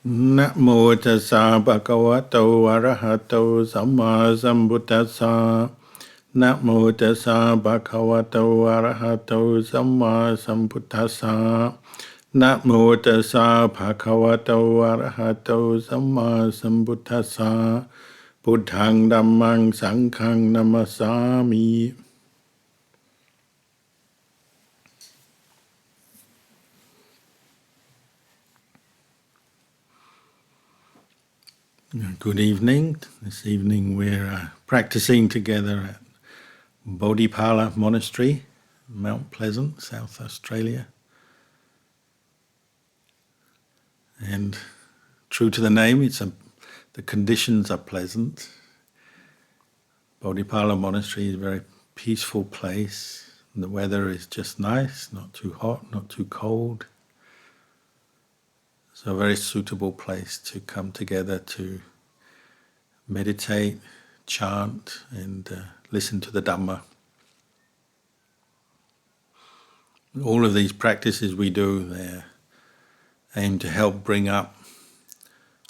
นะโมตัสสะภะคะวะโตอะระหะโตสัมมาสัมพุทธัสสะนะโมตัสสะภะคะวะโตอะระหะโตสัมมาสัมพุทธัสสะนะโมตัสสะภะคะวะโตอะระหะโตสัมมาสัมพุทธัสสะพุทธังธัมมังสังฆังนะมัสสามิ Good evening. This evening we're practicing together at Bodhipala Monastery, Mount Pleasant, South Australia. And true to the name, the conditions are pleasant. Bodhipala Monastery is a very peaceful place. And the weather is just nice, not too hot, not too cold. So a very suitable place to come together to meditate, chant, and listen to the Dhamma. All of these practices we do, they aim to help bring up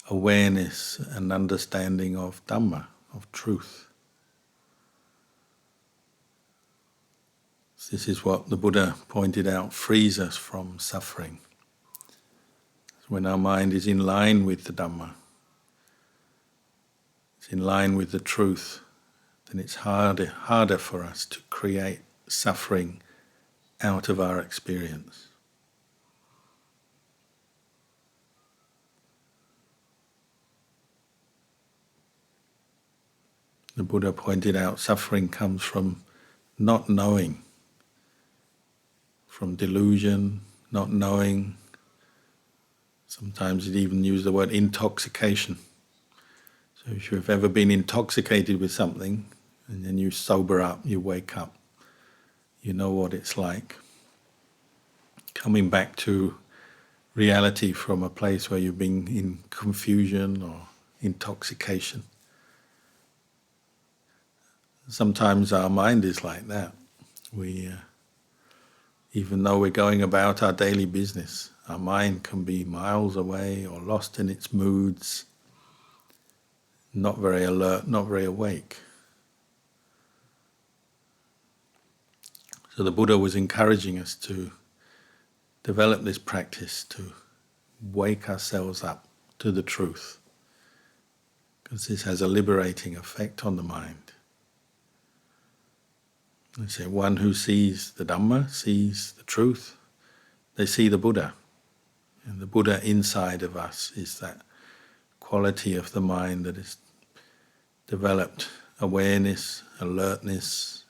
awareness and understanding of Dhamma, of truth. This is what the Buddha pointed out, frees us from suffering. When our mind is in line with the Dhamma, it's in line with the truth, then it's harder for us to create suffering out of our experience. The Buddha pointed out suffering comes from not knowing, from delusion, not knowing. Sometimes it even used the word intoxication. So if you've ever been intoxicated with something and then you sober up, you wake up, you know what it's like. Coming back to reality from a place where you've been in confusion or intoxication. Sometimes our mind is like that. We, even though we're going about our daily business, our mind can be miles away or lost in its moods, not very alert, not very awake. So the Buddha was encouraging us to develop this practice to wake ourselves up to the truth, because this has a liberating effect on the mind. They say one who sees the Dhamma, sees the truth, they see the Buddha. And the Buddha inside of us is that quality of the mind that is developed awareness, alertness,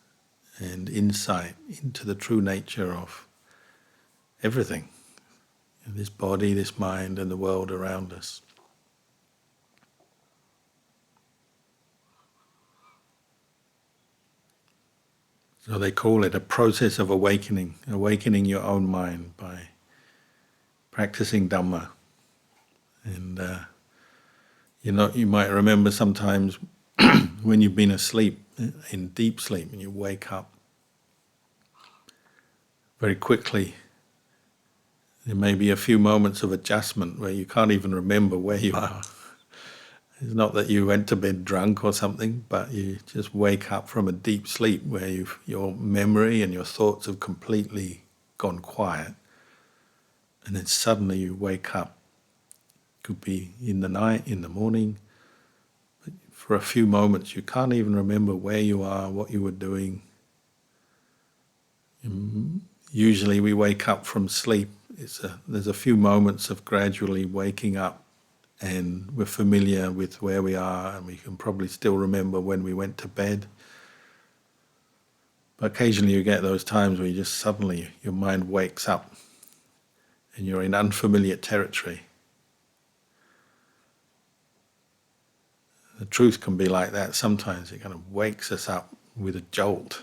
and insight into the true nature of everything. This body, this mind, and the world around us. So they call it a process of awakening your own mind by practicing Dhamma. And you might remember sometimes when you've been asleep, in deep sleep, and you wake up, very quickly there may be a few moments of adjustment where you can't even remember where you are. It's not that you went to bed drunk or something, but you just wake up from a deep sleep where your memory and your thoughts have completely gone quiet. And then suddenly you wake up. Could be in the night, in the morning. But for a few moments you can't even remember where you are, what you were doing. Usually we wake up from sleep. There's a few moments of gradually waking up, and we're familiar with where we are, and we can probably still remember when we went to bed. But occasionally you get those times where you just suddenly, your mind wakes up and you're in unfamiliar territory. The truth can be like that. Sometimes it kind of wakes us up with a jolt.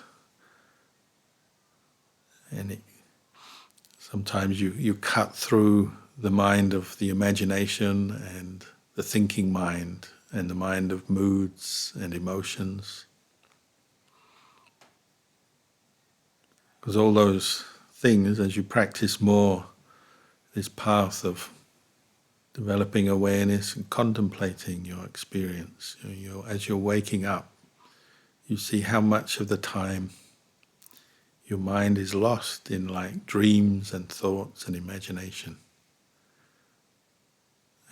And sometimes you cut through the mind of the imagination and the thinking mind and the mind of moods and emotions. Because all those things, as you practice more this path of developing awareness and contemplating your experience. As you're waking up, you see how much of the time your mind is lost in like dreams and thoughts and imagination.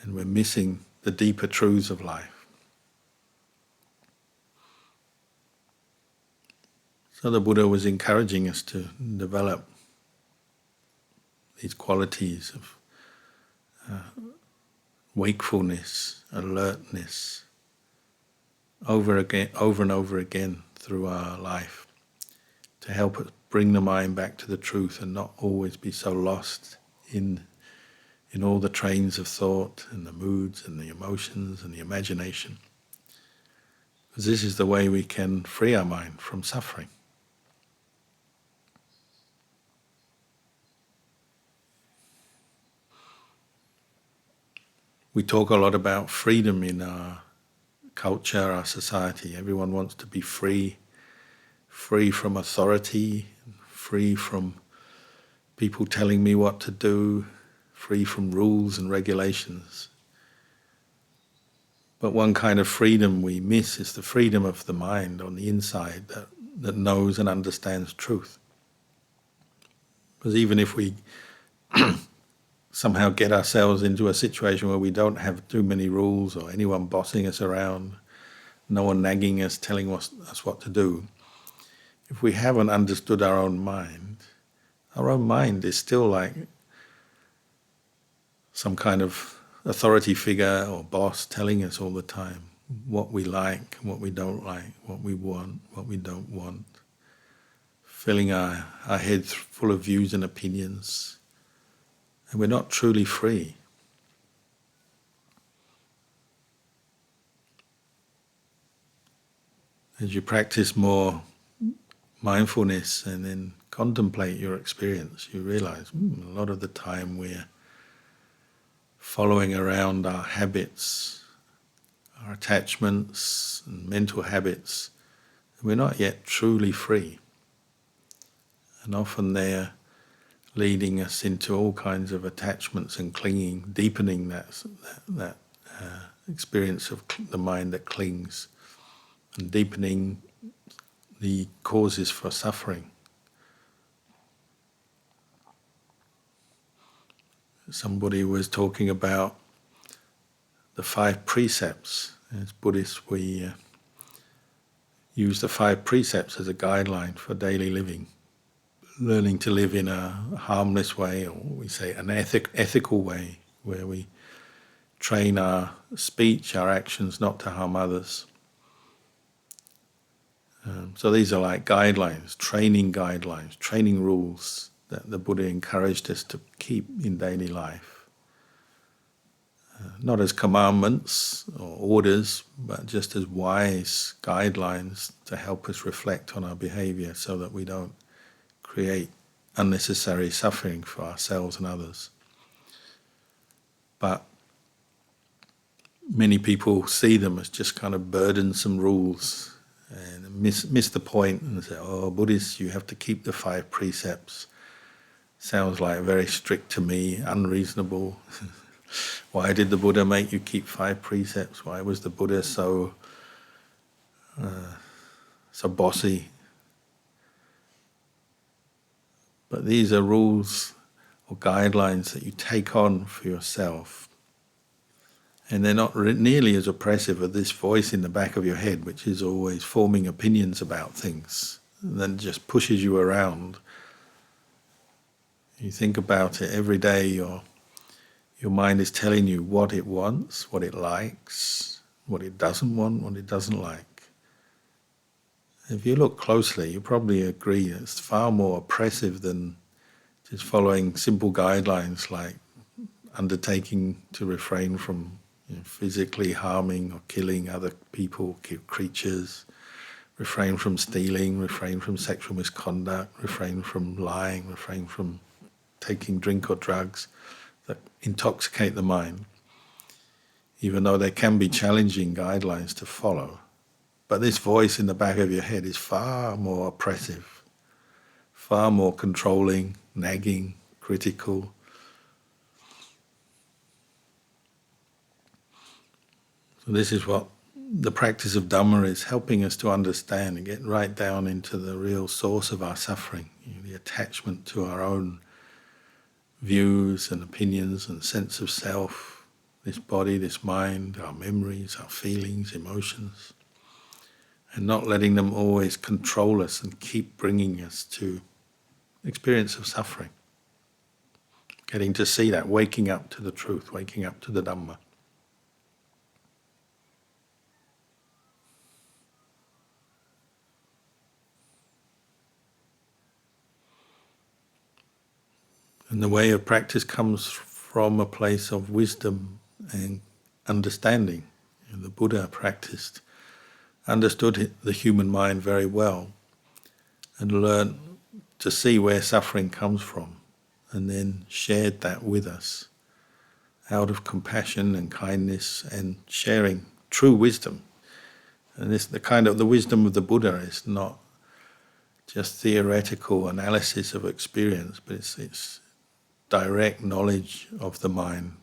And we're missing the deeper truths of life. So the Buddha was encouraging us to develop these qualities of wakefulness, alertness, over and over again through our life, to help us bring the mind back to the truth and not always be so lost in all the trains of thought and the moods and the emotions and the imagination. Because this is the way we can free our mind from suffering. We talk a lot about freedom in our culture, our society. Everyone wants to be free from authority, free from people telling me what to do, free from rules and regulations. But one kind of freedom we miss is the freedom of the mind on the inside that knows and understands truth. Because even if we somehow get ourselves into a situation where we don't have too many rules or anyone bossing us around, no one nagging us, telling us what to do, if we haven't understood our own mind is still like some kind of authority figure or boss telling us all the time what we like, what we don't like, what we want, what we don't want, filling our heads full of views and opinions. And we're not truly free. As you practice more mindfulness and then contemplate your experience, you realize a lot of the time we're following around our habits, our attachments and mental habits, and we're not yet truly free. And often they're leading us into all kinds of attachments and clinging, deepening that experience of the mind that clings, and deepening the causes for suffering. Somebody was talking about the 5 precepts. As Buddhists, we use the 5 precepts as a guideline for daily living. Learning to live in a harmless way, or we say an ethical way, where we train our speech, our actions not to harm others. So these are like guidelines, training rules that the Buddha encouraged us to keep in daily life. Not as commandments or orders, but just as wise guidelines to help us reflect on our behavior so that we don't create unnecessary suffering for ourselves and others. But many people see them as just kind of burdensome rules and miss the point and say, oh, Buddhists, you have to keep the 5 precepts. Sounds like very strict to me, unreasonable. Why did the Buddha make you keep 5 precepts? Why was the Buddha so bossy? But these are rules or guidelines that you take on for yourself. And they're not nearly as oppressive as this voice in the back of your head, which is always forming opinions about things, and then just pushes you around. You think about it every day, your mind is telling you what it wants, what it likes, what it doesn't want, what it doesn't like. If you look closely, you probably agree it's far more oppressive than just following simple guidelines like undertaking to refrain from physically harming or killing other people, creatures, refrain from stealing, refrain from sexual misconduct, refrain from lying, refrain from taking drink or drugs that intoxicate the mind, even though they can be challenging guidelines to follow. But this voice in the back of your head is far more oppressive, far more controlling, nagging, critical. So this is what the practice of Dhamma is helping us to understand and get right down into the real source of our suffering, the attachment to our own views and opinions and sense of self, this body, this mind, our memories, our feelings, emotions, and not letting them always control us and keep bringing us to experience of suffering. Getting to see that, waking up to the truth, waking up to the Dhamma. And the way of practice comes from a place of wisdom and understanding. The Buddha understood the human mind very well and learned to see where suffering comes from, and then shared that with us out of compassion and kindness and sharing true wisdom. And this, the wisdom of the Buddha is not just theoretical analysis of experience, but it's direct knowledge of the mind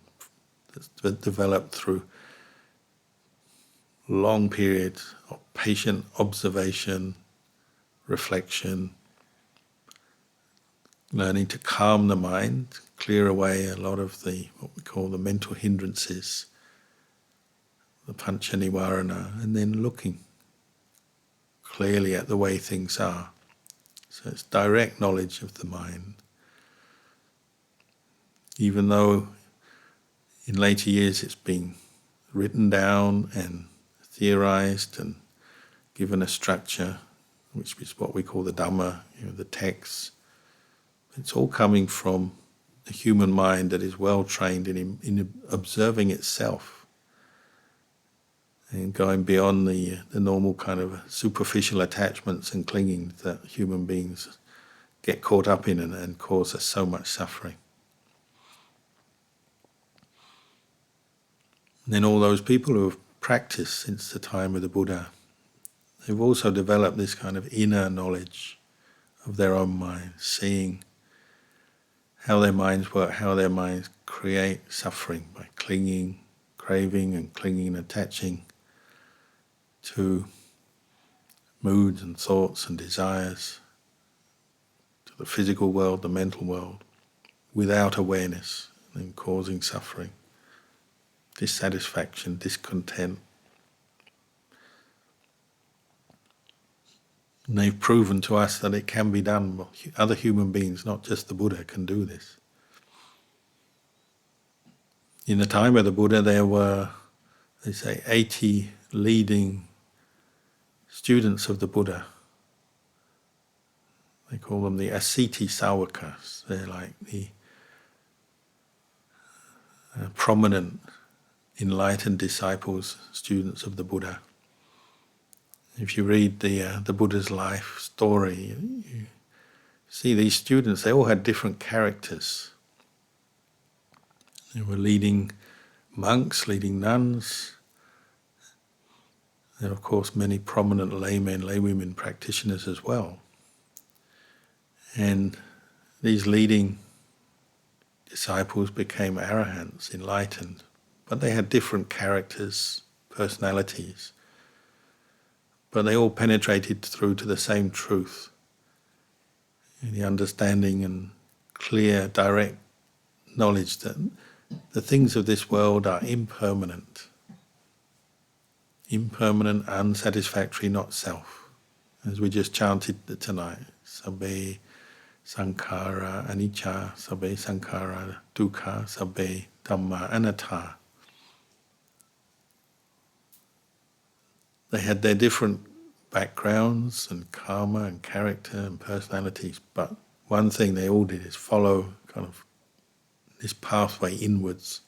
that's developed through long periods of patient observation, reflection, learning to calm the mind, clear away a lot of what we call the mental hindrances, the pancha nivarana, and then looking clearly at the way things are. So it's direct knowledge of the mind. Even though in later years it's been written down and theorized and given a structure, which is what we call the Dhamma, the texts. It's all coming from a human mind that is well trained in observing itself and going beyond the normal kind of superficial attachments and clinging that human beings get caught up in and cause us so much suffering. And then all those people who have practiced since the time of the Buddha, they've also developed this kind of inner knowledge of their own mind, seeing how their minds work, how their minds create suffering by clinging, craving and clinging and attaching to moods and thoughts and desires, to the physical world, the mental world, without awareness and causing suffering, dissatisfaction, discontent. And they've proven to us that it can be done. Well, other human beings, not just the Buddha, can do this. In the time of the Buddha, there were, they say, 80 leading students of the Buddha. They call them the Asiti Sawakas. They're like the prominent, enlightened disciples, students of the Buddha. If you read the Buddha's life story, you see these students, they all had different characters. They were leading monks, leading nuns. There are, of course, many prominent laymen, laywomen practitioners as well. And these leading disciples became arahants, enlightened, but they had different characters, personalities. But they all penetrated through to the same truth, the understanding and clear, direct knowledge that the things of this world are impermanent, unsatisfactory, not self. As we just chanted tonight, sabbe sankhara anicca, sabbe sankhara dukkha, sabbe dhamma anatta. They had their different backgrounds and karma and character and personalities, but one thing they all did is follow kind of this pathway inwards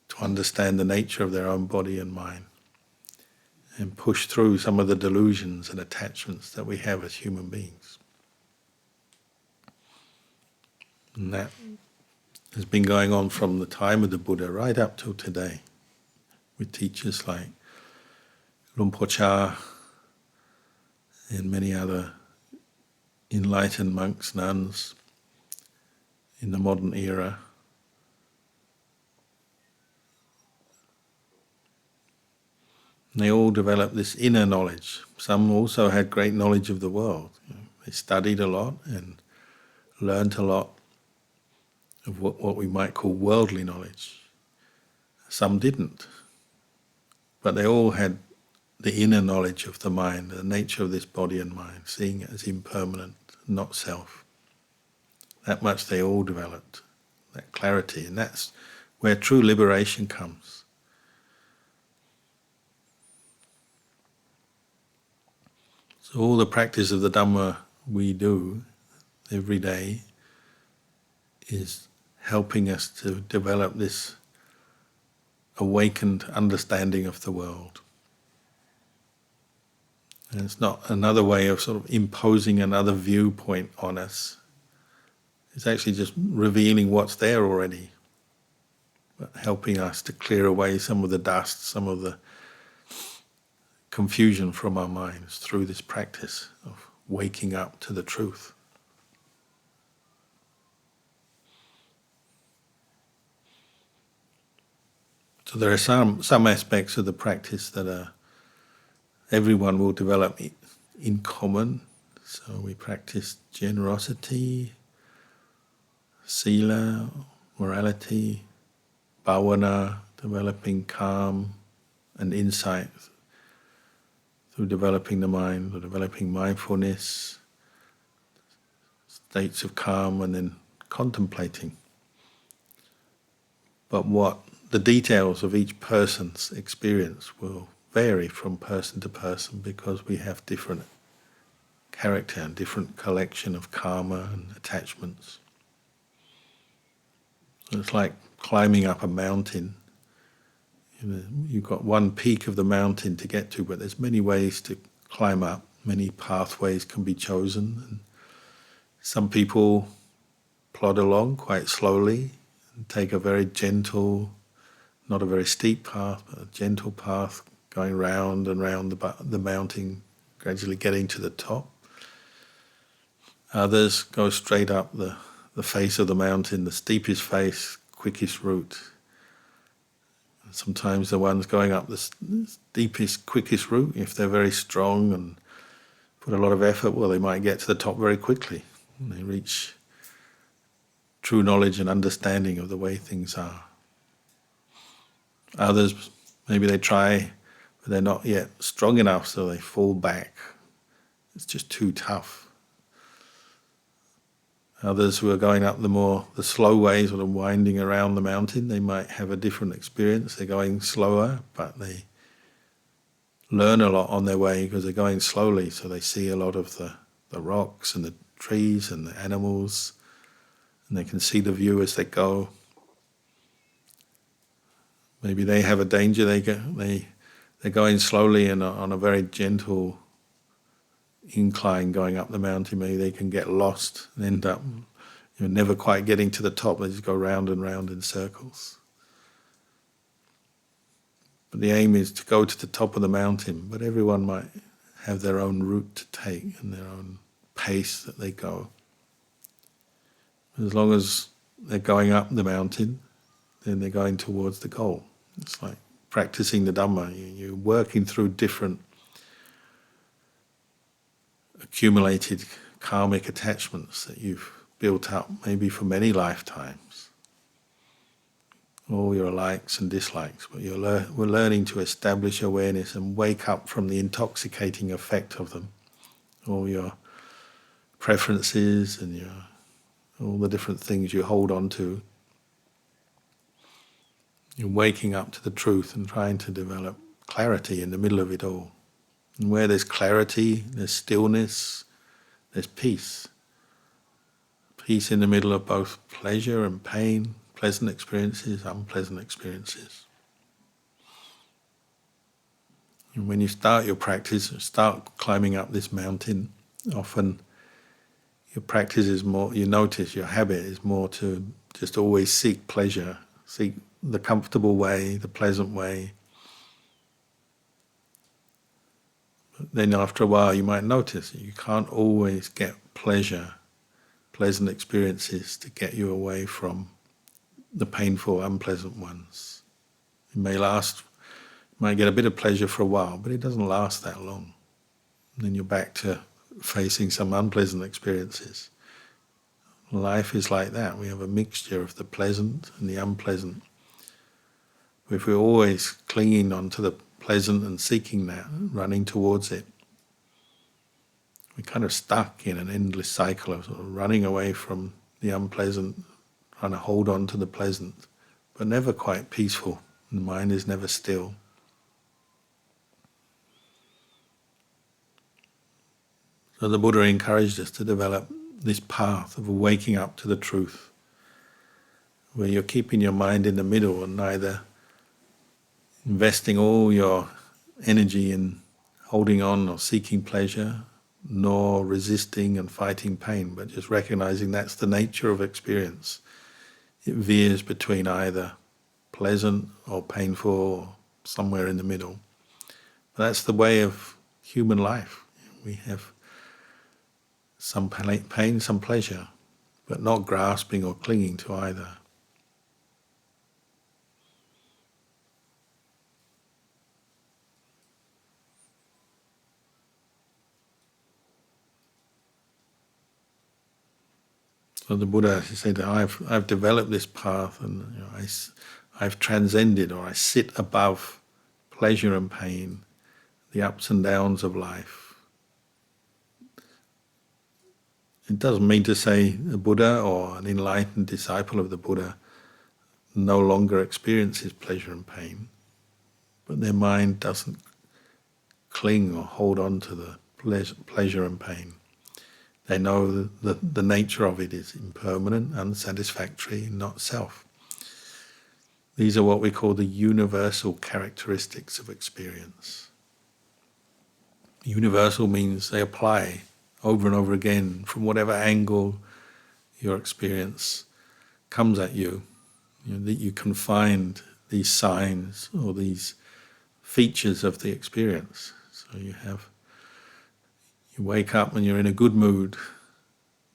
to understand the nature of their own body and mind and push through some of the delusions and attachments that we have as human beings. And that has been going on from the time of the Buddha right up till today, with teachers like Luang and many other enlightened monks, nuns in the modern era. And they all developed this inner knowledge. Some also had great knowledge of the world. They studied a lot and learnt a lot of what we might call worldly knowledge. Some didn't. But they all had the inner knowledge of the mind, the nature of this body and mind, seeing it as impermanent, not self. That much they all developed, that clarity, and that's where true liberation comes. So all the practice of the Dhamma we do every day is helping us to develop this awakened understanding of the world. And it's not another way of sort of imposing another viewpoint on us. It's actually just revealing what's there already, but helping us to clear away some of the dust, some of the confusion from our minds through this practice of waking up to the truth. So there are some aspects of the practice that everyone will develop in common. So we practice generosity, sila, morality, bhavana, developing calm and insight through developing the mind, or developing mindfulness, states of calm, and then contemplating. But what the details of each person's experience will vary from person to person, because we have different character and different collection of karma and attachments. So it's like climbing up a mountain. You've got one peak of the mountain to get to, but there's many ways to climb up. Many pathways can be chosen. And some people plod along quite slowly and take a very gentle, not a very steep path, but a gentle path, going round and round the mountain, gradually getting to the top. Others go straight up the face of the mountain, the steepest face, quickest route. Sometimes the ones going up the steepest, quickest route, if they're very strong and put a lot of effort, well, they might get to the top very quickly. And they reach true knowledge and understanding of the way things are. Others, maybe they try, but they're not yet strong enough, so they fall back. It's just too tough. Others who are going up the slow way, sort of winding around the mountain, they might have a different experience. They're going slower, but they learn a lot on their way because they're going slowly, so they see a lot of the rocks and the trees and the animals, and they can see the view as they go. Maybe they have a danger, they're going slowly and on a very gentle incline going up the mountain. Maybe they can get lost and end up never quite getting to the top. They just go round and round in circles. But the aim is to go to the top of the mountain, but everyone might have their own route to take and their own pace that they go. As long as they're going up the mountain, then they're going towards the goal. It's like practicing the Dhamma. You're working through different accumulated karmic attachments that you've built up maybe for many lifetimes. All your likes and dislikes, but we're learning to establish awareness and wake up from the intoxicating effect of them. All your preferences and all the different things you hold on to. You're waking up to the truth and trying to develop clarity in the middle of it all. And where there's clarity, there's stillness, there's peace. Peace in the middle of both pleasure and pain, pleasant experiences, unpleasant experiences. And when you start your practice, start climbing up this mountain, often your practice is more, you notice your habit is more to just always seek pleasure, seek the comfortable way, the pleasant way. But then after a while you might notice that you can't always get pleasure, pleasant experiences to get you away from the painful, unpleasant ones. It may last Might get a bit of pleasure for a while, but it doesn't last that long. And then you're back to facing some unpleasant experiences. Life is like that. We have a mixture of the pleasant and the unpleasant. If we're always clinging on to the pleasant and seeking that, running towards it, we're kind of stuck in an endless cycle of sort of running away from the unpleasant, trying to hold on to the pleasant, but never quite peaceful. The mind is never still. So the Buddha encouraged us to develop this path of waking up to the truth, where you're keeping your mind in the middle and neither investing all your energy in holding on or seeking pleasure, nor resisting and fighting pain, but just recognizing that's the nature of experience. It veers between either pleasant or painful or somewhere in the middle. But that's the way of human life. We have some pain, some pleasure, but not grasping or clinging to either. So the Buddha said, I've developed this path, and I've transcended, or I sit above pleasure and pain, the ups and downs of life. It doesn't mean to say a Buddha or an enlightened disciple of the Buddha no longer experiences pleasure and pain, but their mind doesn't cling or hold on to the pleasure and pain. They know the nature of it is impermanent, unsatisfactory, not self. These are what we call the universal characteristics of experience. Universal means they apply over and over again from whatever angle your experience comes at you. That you can find these signs or these features of the experience. So you wake up and you're in a good mood,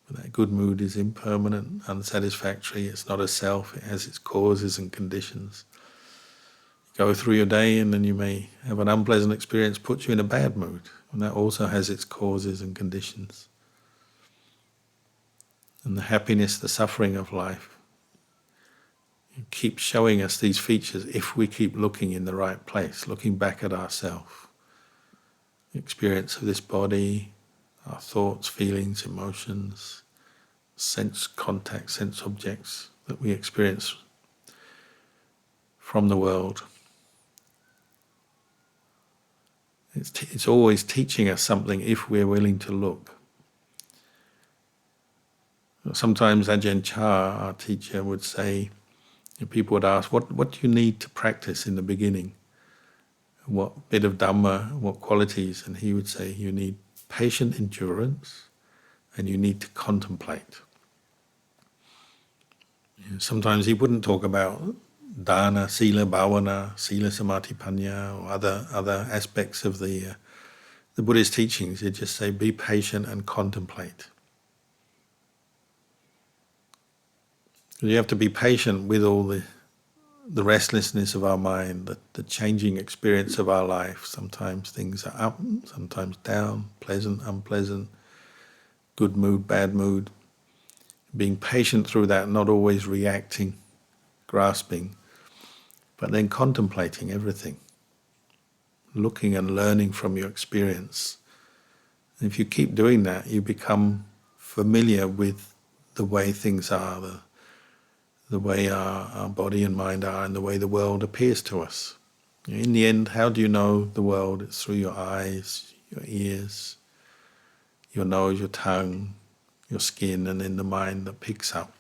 but that good mood is impermanent, unsatisfactory, it's not a self, it has its causes and conditions. You go through your day and then you may have an unpleasant experience, put you in a bad mood, and that also has its causes and conditions. And the happiness, the suffering of life, it keeps showing us these features if we keep looking in the right place, looking back at ourselves. The experience of this body, our thoughts, feelings, emotions, sense contact, sense objects that we experience from the world. It's always teaching us something if we're willing to look. Sometimes Ajahn Chah, our teacher, would say, people would ask, what do you need to practice in the beginning? What bit of Dhamma, what qualities? And he would say, you need patient endurance and you need to contemplate. Sometimes he wouldn't talk about dana, sila, bhavana, sila, samadhi, panya, or other aspects of the Buddha's teachings. He'd just say, be patient and contemplate. You have to be patient with all the restlessness of our mind, the changing experience of our life. Sometimes things are up, sometimes down, pleasant, unpleasant, good mood, bad mood. Being patient through that, not always reacting, grasping, but then contemplating everything, looking and learning from your experience. And if you keep doing that, you become familiar with the way things are, the way our body and mind are, and the way the world appears to us. In the end, how do you know the world? It's through your eyes, your ears, your nose, your tongue, your skin, and then the mind that picks up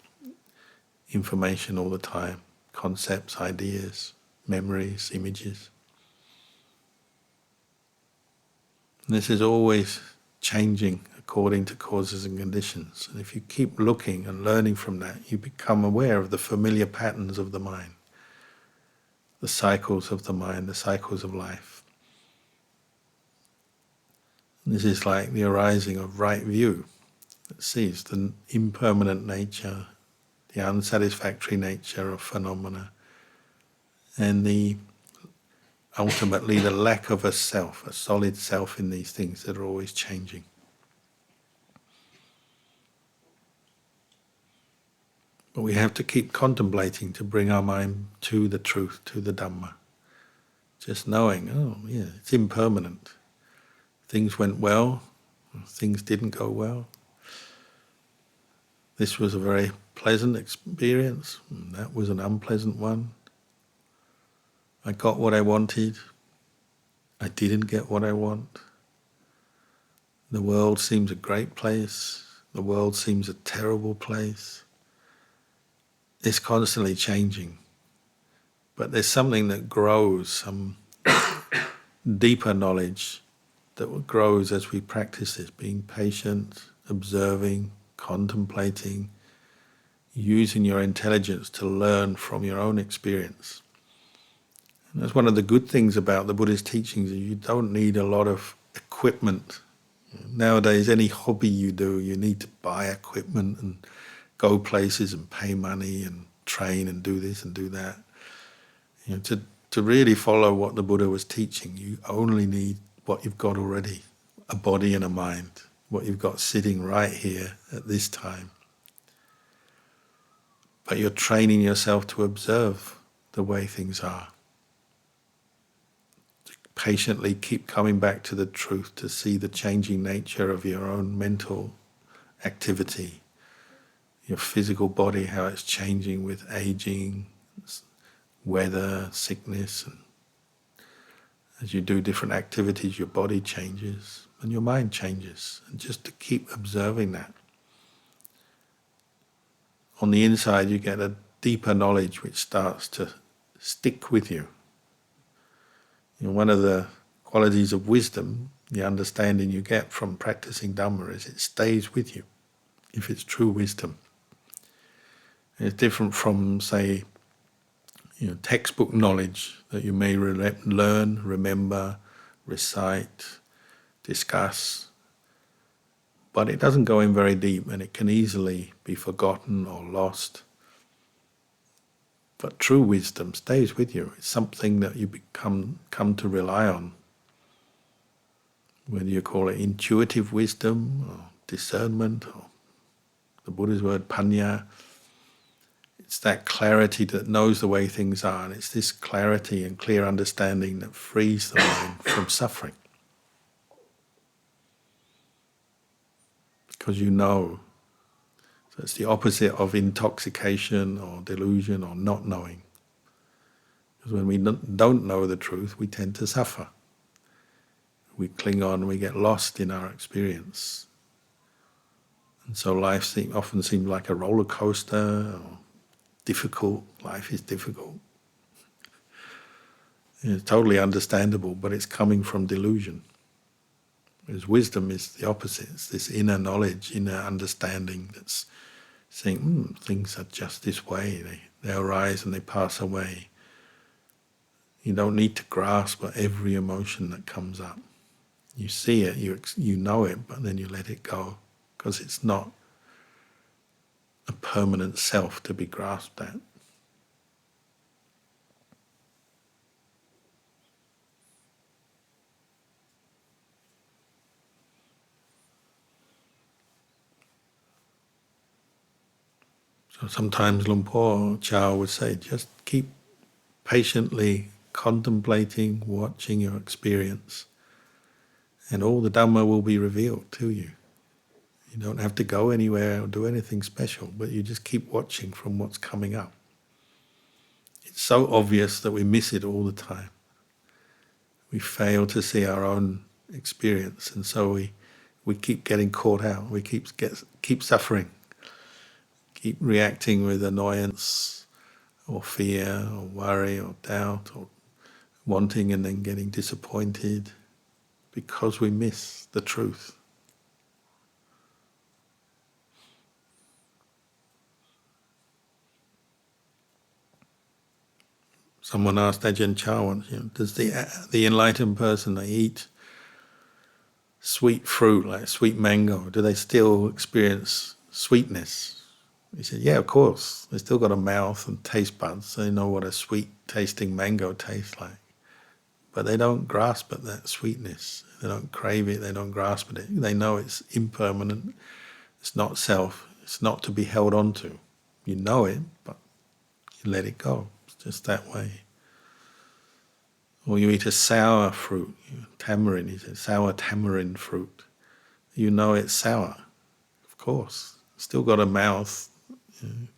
information all the time, concepts, ideas, memories, images. And this is always changing according to causes and conditions. And if you keep looking and learning from that, you become aware of the familiar patterns of the mind, the cycles of the mind, the cycles of life. And this is like the arising of right view that sees the impermanent nature, the unsatisfactory nature of phenomena, and the ultimately the lack of a self, a solid self in these things that are always changing. But we have to keep contemplating to bring our mind to the truth, to the Dhamma. Just knowing, oh yeah, it's impermanent. Things went well, things didn't go well. This was a very pleasant experience, and that was an unpleasant one. I got what I wanted, I didn't get what I want. The world seems a great place, the world seems a terrible place. It's constantly changing. But there's something that grows, some deeper knowledge that grows as we practice this, being patient, observing, contemplating, using your intelligence to learn from your own experience. And that's one of the good things about the Buddhist teachings, is you don't need a lot of equipment. Nowadays, any hobby you do, you need to buy equipment and go places and pay money and train and do this and do that. You know, to really follow what the Buddha was teaching, you only need what you've got already, a body and a mind, what you've got sitting right here at this time. But you're training yourself to observe the way things are. To patiently keep coming back to the truth, to see the changing nature of your own mental activity, your physical body, how it's changing with aging, weather, sickness, and as you do different activities, your body changes and your mind changes. And just to keep observing that. On the inside, you get a deeper knowledge which starts to stick with you. You know, one of the qualities of wisdom, the understanding you get from practicing Dhamma, is it stays with you, if it's true wisdom. And it's different from, say, textbook knowledge that you may learn, remember, recite, discuss, but it doesn't go in very deep and it can easily be forgotten or lost. But true wisdom stays with you. It's something that you come to rely on. Whether you call it intuitive wisdom or discernment or the Buddha's word panya, it's that clarity that knows the way things are, and it's this clarity and clear understanding that frees the mind from suffering. Because you know. So it's the opposite of intoxication or delusion or not knowing. Because when we don't know the truth, we tend to suffer. We cling on, we get lost in our experience. And so life often seems like a roller coaster, or difficult. Life is difficult. It's totally understandable, but it's coming from delusion. Whereas wisdom is the opposite. It's this inner knowledge, inner understanding that's saying, things are just this way. They arise and they pass away. You don't need to grasp at every emotion that comes up. You see it, you know it, but then you let it go, because it's not a permanent self to be grasped at. So sometimes Luang Por Chao would say, just keep patiently contemplating, watching your experience, and all the Dhamma will be revealed to you. You don't have to go anywhere or do anything special, but you just keep watching from what's coming up. It's so obvious that we miss it all the time. We fail to see our own experience, and so we keep getting caught out. We keep suffering, keep reacting with annoyance or fear or worry or doubt or wanting and then getting disappointed because we miss the truth. Someone asked Ajahn Chah once, does the enlightened person, they eat sweet fruit, like sweet mango, do they still experience sweetness? He said, yeah, of course. They still got a mouth and taste buds, so they know what a sweet tasting mango tastes like. but they don't grasp at that sweetness. They don't crave it, they don't grasp at it. They know it's impermanent, it's not self, it's not to be held on to. You know it, but you let it go. It's just that way. Or you eat a sour fruit, tamarind, he said, sour tamarind fruit. You know it's sour, of course. Still got a mouth.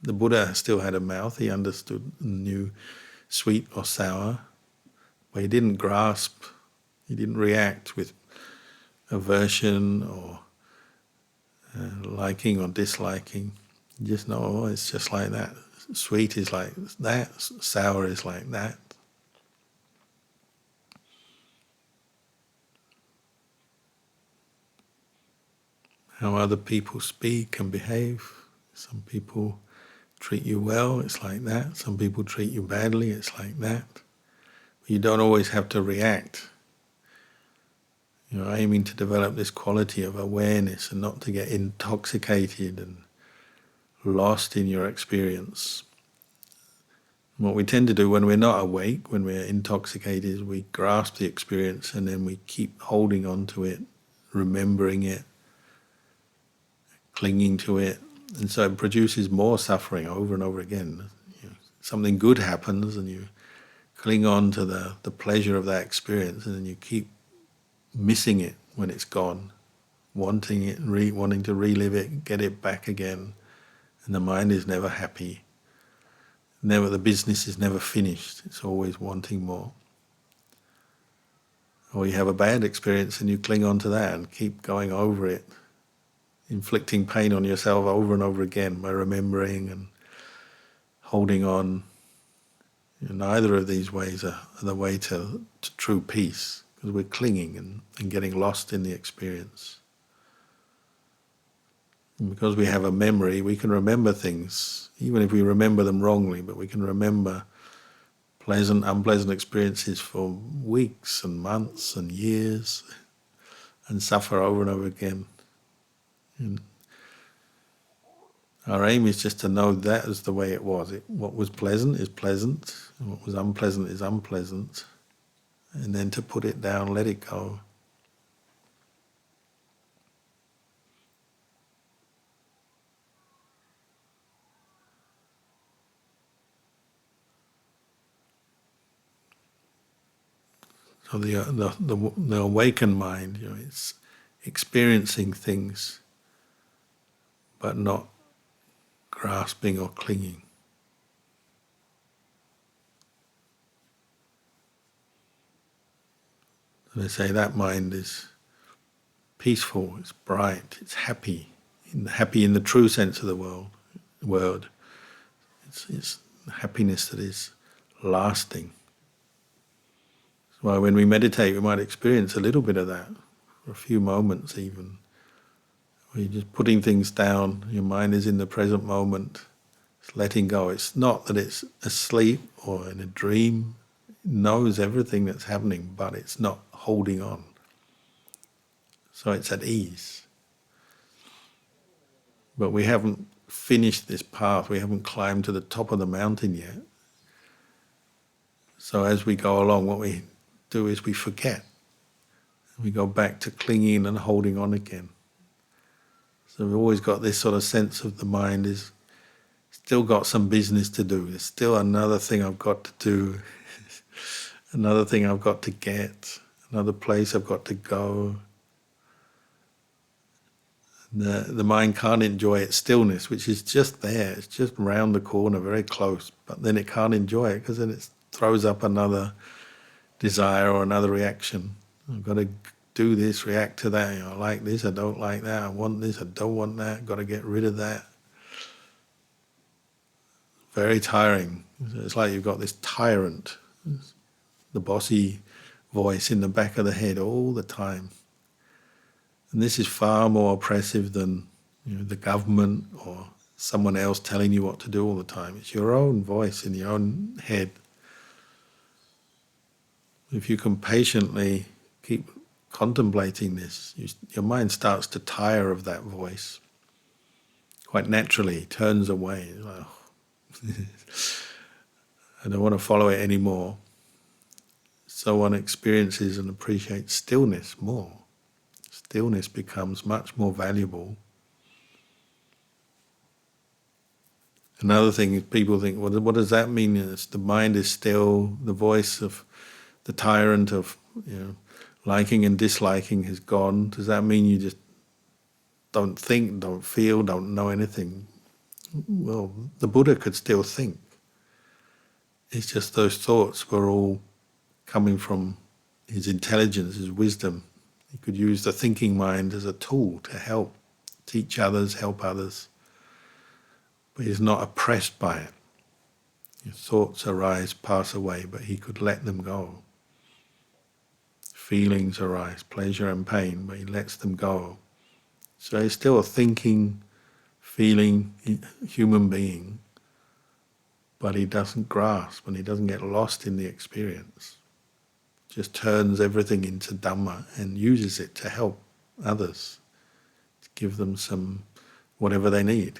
The Buddha still had a mouth. He understood and knew sweet or sour, but he didn't grasp, he didn't react with aversion or liking or disliking. You just know, oh, it's just like that. Sweet is like that, sour is like that. How other people speak and behave. Some people treat you well, it's like that. Some people treat you badly, it's like that. But you don't always have to react. You're aiming to develop this quality of awareness and not to get intoxicated and lost in your experience. What we tend to do when we're not awake, when we're intoxicated, is we grasp the experience and then we keep holding on to it, remembering it, clinging to it, and so it produces more suffering over and over again. Something good happens and you cling on to the pleasure of that experience, and then you keep missing it when it's gone, wanting it, wanting to relive it, get it back again, and the mind is never happy. Never, the business is never finished. It's always wanting more. Or you have a bad experience and you cling on to that and keep going over it, inflicting pain on yourself over and over again by remembering and holding on. Neither of these ways are the way to true peace, because we're clinging and getting lost in the experience. And because we have a memory, we can remember things, even if we remember them wrongly, but we can remember pleasant, unpleasant experiences for weeks and months and years and suffer over and over again. And our aim is just to know that is the way it was. What was pleasant is pleasant, and what was unpleasant is unpleasant, and then to put it down, let it go. So the awakened mind, it's experiencing things, but not grasping or clinging. So they say that mind is peaceful, it's bright, it's happy, happy in the true sense of the word. It's happiness that is lasting. That's why when we meditate, we might experience a little bit of that, for a few moments even. Where you're just putting things down, your mind is in the present moment, it's letting go. It's not that it's asleep or in a dream, it knows everything that's happening, but it's not holding on. So it's at ease. But we haven't finished this path, we haven't climbed to the top of the mountain yet. So as we go along, what we do is we forget. We go back to clinging and holding on again. So we've always got this sort of sense of the mind is still got some business to do. There's still another thing I've got to do, another thing I've got to get, another place I've got to go. The mind can't enjoy its stillness, which is just there. It's just round the corner, very close. But then it can't enjoy it because then it throws up another desire or another reaction. I've got to do this, react to that. I like this, I don't like that. I want this, I don't want that. I've got to get rid of that. Very tiring. It's like you've got this tyrant, the bossy voice in the back of the head all the time. And this is far more oppressive than the government or someone else telling you what to do all the time. It's your own voice in your own head. If you can patiently keep contemplating this, your mind starts to tire of that voice. Quite naturally, turns away. Like, oh, I don't want to follow it anymore. It's so one experiences and appreciates stillness more. Stillness becomes much more valuable. Another thing is people think, well, what does that mean? Is the mind is still, the voice of the tyrant of liking and disliking has gone. Does that mean you just don't think, don't feel, don't know anything? Well, the Buddha could still think. It's just those thoughts were all coming from his intelligence, his wisdom. He could use the thinking mind as a tool to help, teach others, help others. But he's not oppressed by it. His thoughts arise, pass away, but he could let them go. Feelings arise, pleasure and pain, but he lets them go. So he's still a thinking, feeling human being, but he doesn't grasp and he doesn't get lost in the experience. Just turns everything into Dhamma and uses it to help others, to give them some whatever they need,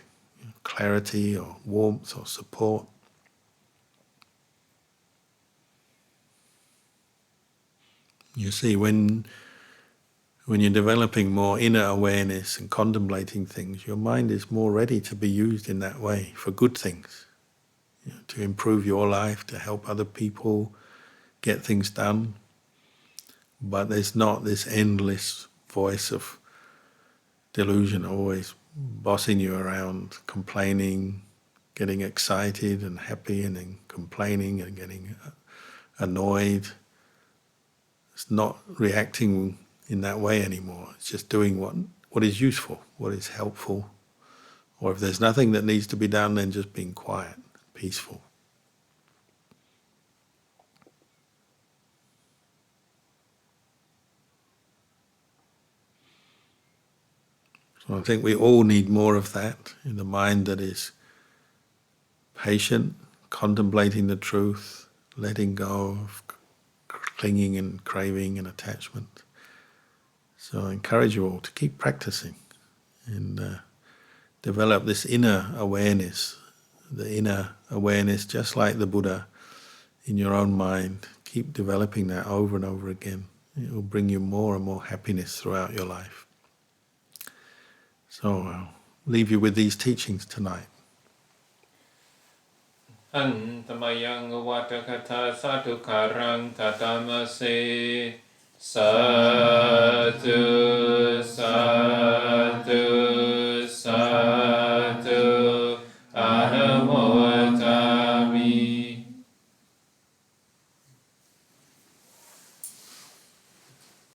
clarity or warmth or support. You see, when you're developing more inner awareness and contemplating things, your mind is more ready to be used in that way for good things, to improve your life, to help other people get things done. But there's not this endless voice of delusion always bossing you around, complaining, getting excited and happy and then complaining and getting annoyed. It's not reacting in that way anymore. It's just doing what is useful, what is helpful. Or if there's nothing that needs to be done, then just being quiet, peaceful. So I think we all need more of that in the mind that is patient, contemplating the truth, letting go of clinging and craving and attachment. So I encourage you all to keep practicing and develop this inner awareness, just like the Buddha in your own mind. Keep developing that over and over again. It will bring you more and more happiness throughout your life. So I'll leave you with these teachings tonight. Antamayang vatakatha sadhukarang tatamase sadhu sadhu